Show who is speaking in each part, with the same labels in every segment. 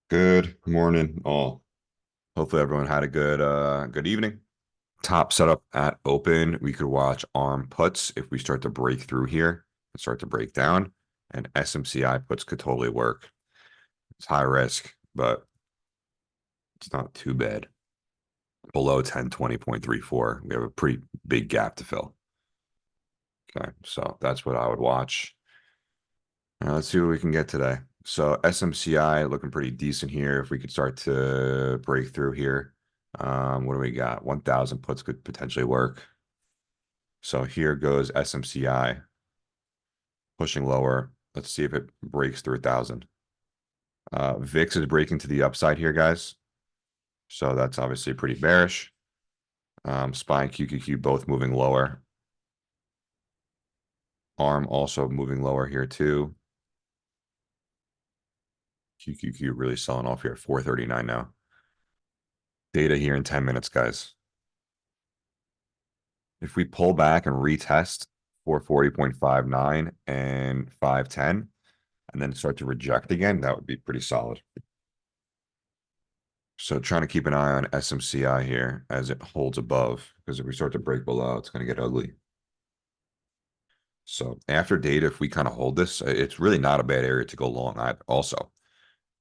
Speaker 1: Good morning, all. Hopefully everyone had a good evening. Top setup at open. We could watch ARM puts if we start to break through here and start to break down. And SMCI puts could totally work. It's high risk, but it's not too bad. Below 1020.34. We have a pretty big gap to fill. Okay, so that's what I would watch. Let's see what we can get today. So SMCI looking pretty decent here. If we could start to break through here. What do we got? 1,000 puts could potentially work. So here goes SMCI pushing lower. Let's see if it breaks through 1,000. VIX is breaking to the upside here, guys. So that's obviously pretty bearish. SPY and QQQ both moving lower. ARM also moving lower here too. QQQ really selling off here at 439 now. Data here in 10 minutes, guys. If we pull back and retest 440.59 and 510 and then start to reject again, that would be pretty solid. So trying to keep an eye on SMCI here as it holds above, because if we start to break below, it's going to get ugly. So after data, if we kind of hold this, it's really not a bad area to go long. Also,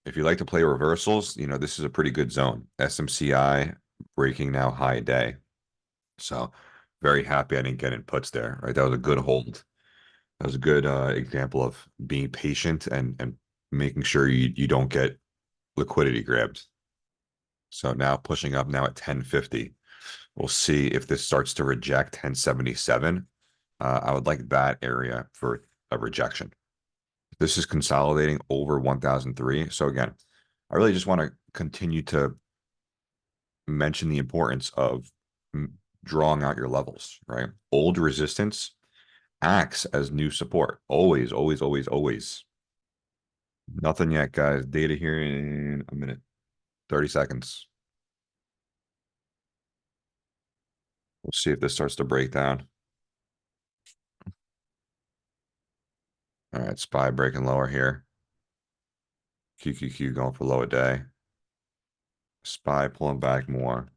Speaker 1: if you like to play reversals, this is a pretty good zone. SMCI breaking now high day. So very happy I didn't get in puts there, right? That was a good hold. That was a good example of being patient and making sure you don't get liquidity grabbed. So now pushing up now at 1050. We'll see if this starts to reject 1077. I would like that area for a rejection. This is consolidating over 1003. So again, I really just want to continue to mention the importance of drawing out your levels, right? Old resistance acts as new support. Always, always, always, always. Nothing yet, guys. Data here in a minute. 30 seconds. We'll see if this starts to break down. All right, SPY breaking lower here. QQQ going for low a day. SPY pulling back more.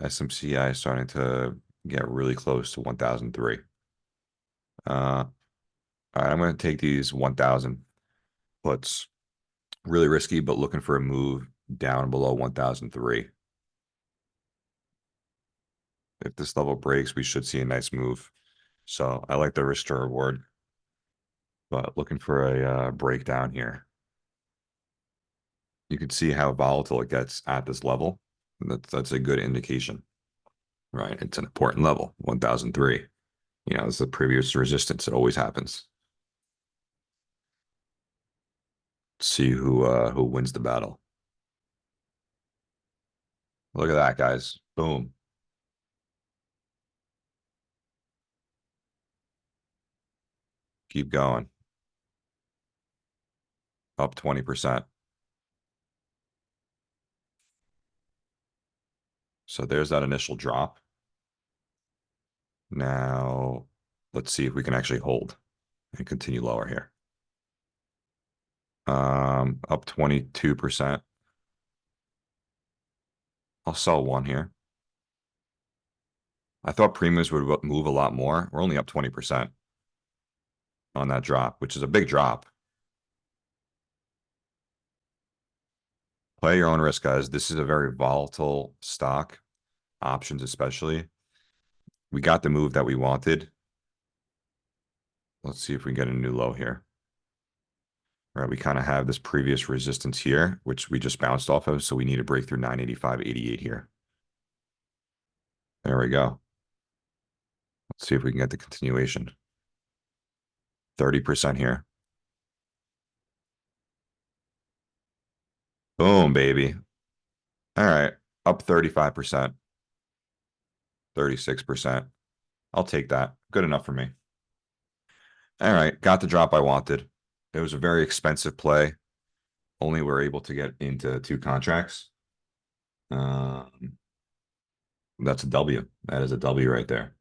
Speaker 1: SMCI starting to get really close to 1003. All right, I'm going to take these 1000 puts. Really risky, but looking for a move down below 1003. If this level breaks, we should see a nice move. So I like the risk to reward, but looking for a breakdown here. You can see how volatile it gets at this level. That's a good indication, right? It's an important level, 1003. It's the previous resistance. It always happens. See who wins the battle. Look at that, guys. Boom. Keep going. Up 20%. So there's that initial drop. Now, let's see if we can actually hold and continue lower here. Up 22%. I'll sell one here. I thought premiums would move a lot more. We're only up 20% on that drop, which is a big drop. Play your own risk, guys. This is a very volatile stock, options especially. We got the move that we wanted. Let's see if we can get a new low here. All right, we kind of have this previous resistance here, which we just bounced off of. So we need to break through 985.88 here. There we go. Let's see if we can get the continuation. 30% here. Boom, baby. All right, up 35%, 36%. I'll take that. Good enough for me. All right, got the drop I wanted. It was a very expensive play. Only we're able to get into 2 contracts. That's a W. That is a W right there.